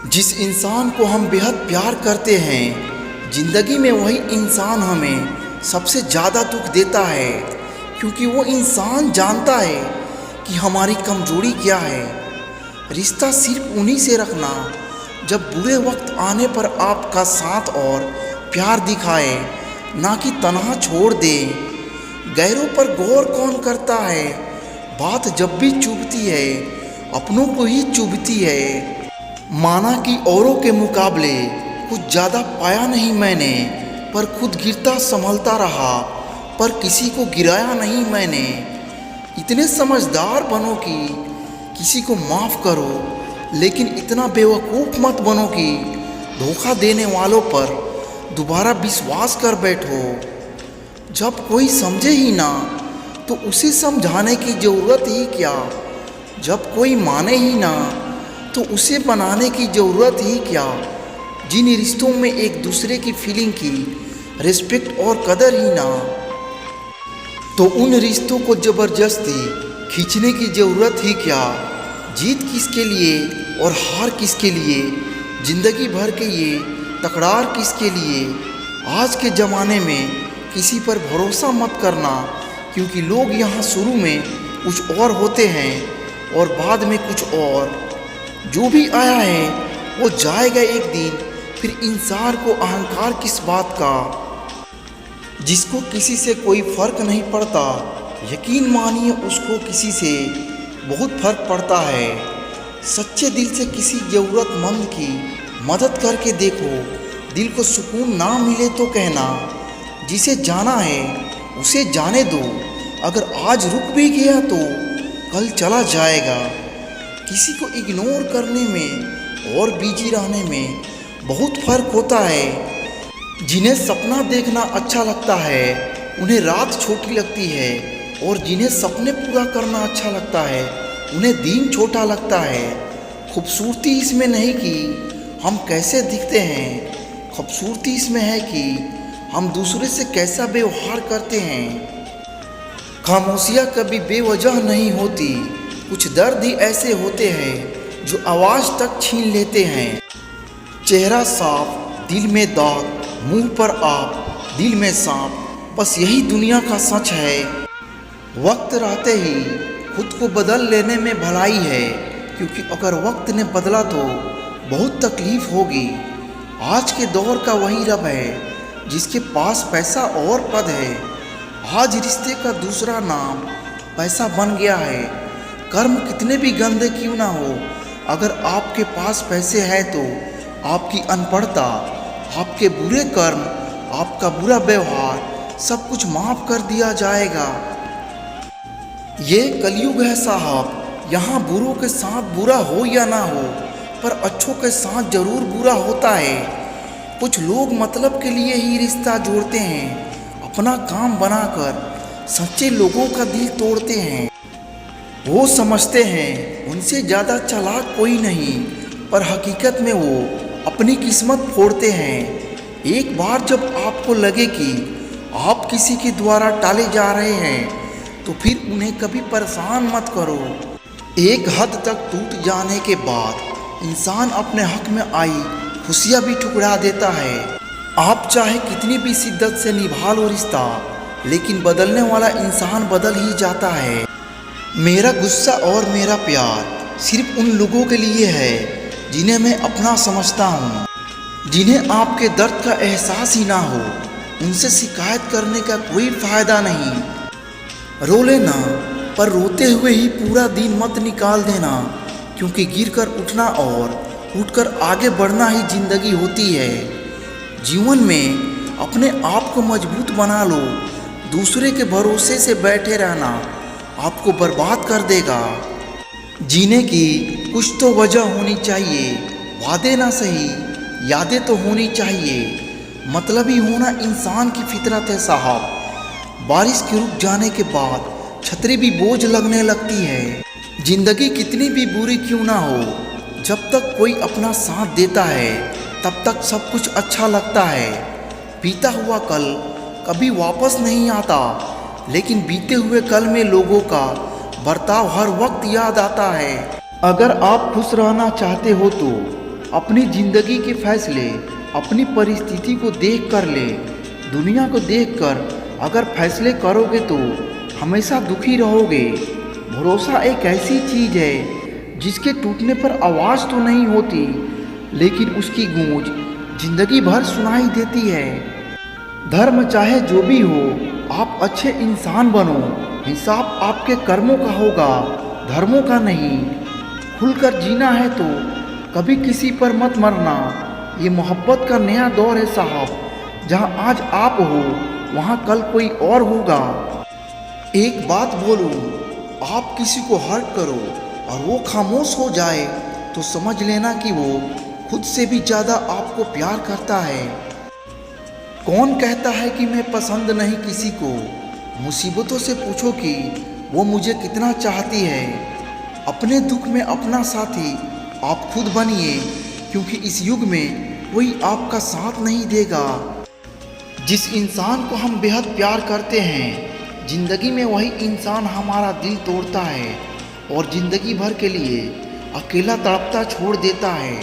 जिस इंसान को हम बेहद प्यार करते हैं, ज़िंदगी में वही इंसान हमें सबसे ज़्यादा दुख देता है, क्योंकि वो इंसान जानता है कि हमारी कमजोरी क्या है। रिश्ता सिर्फ उन्हीं से रखना जब बुरे वक्त आने पर आपका साथ और प्यार दिखाए, ना कि तन्हा छोड़ दे। गैरों पर गौर कौन करता है, बात जब भी चुभती है अपनों को ही चुभती है। माना कि औरों के मुकाबले कुछ ज़्यादा पाया नहीं मैंने, पर खुद गिरता संभलता रहा, पर किसी को गिराया नहीं मैंने। इतने समझदार बनो कि किसी को माफ़ करो, लेकिन इतना बेवकूफ़ मत बनो कि धोखा देने वालों पर दोबारा विश्वास कर बैठो। जब कोई समझे ही ना तो उसे समझाने की ज़रूरत ही क्या। जब कोई माने ही ना तो उसे बनाने की ज़रूरत ही क्या। जिन रिश्तों में एक दूसरे की फीलिंग की रिस्पेक्ट और कदर ही ना, तो उन रिश्तों को ज़बरदस्ती खींचने की ज़रूरत ही क्या। जीत किसके लिए और हार किसके लिए, ज़िंदगी भर के ये तकरार किसके लिए। आज के ज़माने में किसी पर भरोसा मत करना, क्योंकि लोग यहाँ शुरू में कुछ और होते हैं और बाद में कुछ और। जो भी आया है वो जाएगा एक दिन, फिर इंसान को अहंकार किस बात का। जिसको किसी से कोई फ़र्क नहीं पड़ता, यकीन मानिए उसको किसी से बहुत फ़र्क पड़ता है। सच्चे दिल से किसी ज़रूरतमंद की मदद करके देखो, दिल को सुकून ना मिले तो कहना। जिसे जाना है उसे जाने दो, अगर आज रुक भी गया तो कल चला जाएगा। किसी को इग्नोर करने में और बिजी रहने में बहुत फ़र्क होता है। जिन्हें सपना देखना अच्छा लगता है उन्हें रात छोटी लगती है, और जिन्हें सपने पूरा करना अच्छा लगता है उन्हें दिन छोटा लगता है। खूबसूरती इसमें नहीं कि हम कैसे दिखते हैं, खूबसूरती इसमें है कि हम दूसरे से कैसा व्यवहार करते हैं। खामोशियाँ कभी बेवजह नहीं होती, कुछ दर्द ही ऐसे होते हैं जो आवाज़ तक छीन लेते हैं। चेहरा साफ दिल में दाग, मुंह पर आप दिल में सांप, बस यही दुनिया का सच है। वक्त रहते ही खुद को बदल लेने में भलाई है, क्योंकि अगर वक्त ने बदला तो बहुत तकलीफ़ होगी। आज के दौर का वही रब है जिसके पास पैसा और पद है। आज रिश्ते का दूसरा नाम पैसा बन गया है। कर्म कितने भी गंदे क्यों ना हो, अगर आपके पास पैसे हैं तो आपकी अनपढ़ता, आपके बुरे कर्म, आपका बुरा व्यवहार सब कुछ माफ़ कर दिया जाएगा। ये कलयुग है साहब, यहाँ बुरों के साथ बुरा हो या ना हो, पर अच्छों के साथ ज़रूर बुरा होता है। कुछ लोग मतलब के लिए ही रिश्ता जोड़ते हैं, अपना काम बनाकर सच्चे लोगों का दिल तोड़ते हैं। वो समझते हैं उनसे ज़्यादा चालाक कोई नहीं, पर हकीकत में वो अपनी किस्मत फोड़ते हैं। एक बार जब आपको लगे कि आप किसी के द्वारा टाले जा रहे हैं, तो फिर उन्हें कभी परेशान मत करो। एक हद तक टूट जाने के बाद इंसान अपने हक में आई खुशियाँ भी ठुकरा देता है। आप चाहे कितनी भी शिद्दत से निभा लो रिश्ता, लेकिन बदलने वाला इंसान बदल ही जाता है। मेरा गुस्सा और मेरा प्यार सिर्फ उन लोगों के लिए है जिन्हें मैं अपना समझता हूँ। जिन्हें आपके दर्द का एहसास ही ना हो, उनसे शिकायत करने का कोई फ़ायदा नहीं। रो लेना, पर रोते हुए ही पूरा दिन मत निकाल देना, क्योंकि गिरकर उठना और उठकर आगे बढ़ना ही ज़िंदगी होती है। जीवन में अपने आप को मजबूत बना लो, दूसरे के भरोसे से बैठे रहना आपको बर्बाद कर देगा। जीने की कुछ तो वजह होनी चाहिए, वादे ना सही यादें तो होनी चाहिए। मतलबी होना इंसान की फितरत है साहब। बारिश के रुक जाने के बाद छतरी भी बोझ लगने लगती है। जिंदगी कितनी भी बुरी क्यों ना हो, जब तक कोई अपना साथ देता है तब तक सब कुछ अच्छा लगता है। बीता हुआ कल कभी वापस नहीं आता, लेकिन बीते हुए कल में लोगों का बर्ताव हर वक्त याद आता है। अगर आप खुश रहना चाहते हो तो अपनी ज़िंदगी के फैसले अपनी परिस्थिति को देख कर ले। दुनिया को देखकर अगर फैसले करोगे तो हमेशा दुखी रहोगे। भरोसा एक ऐसी चीज़ है जिसके टूटने पर आवाज़ तो नहीं होती, लेकिन उसकी गूंज जिंदगी भर सुनाई देती है। धर्म चाहे जो भी हो, आप अच्छे इंसान बनो। हिसाब आपके कर्मों का होगा, धर्मों का नहीं। खुलकर जीना है तो कभी किसी पर मत मरना। ये मोहब्बत का नया दौर है साहब। जहाँ आज आप हो वहाँ कल कोई और होगा। एक बात बोलूँ, आप किसी को हर्ट करो और वो खामोश हो जाए तो समझ लेना कि वो खुद से भी ज़्यादा आपको प्यार करता है। कौन कहता है कि मैं पसंद नहीं किसी को? मुसीबतों से पूछो कि वो मुझे कितना चाहती है। अपने दुख में अपना साथी आप खुद बनिए, क्योंकि इस युग में कोई आपका साथ नहीं देगा। जिस इंसान को हम बेहद प्यार करते हैं, ज़िंदगी में वही इंसान हमारा दिल तोड़ता है और ज़िंदगी भर के लिए अकेला तड़पता छोड़ देता है।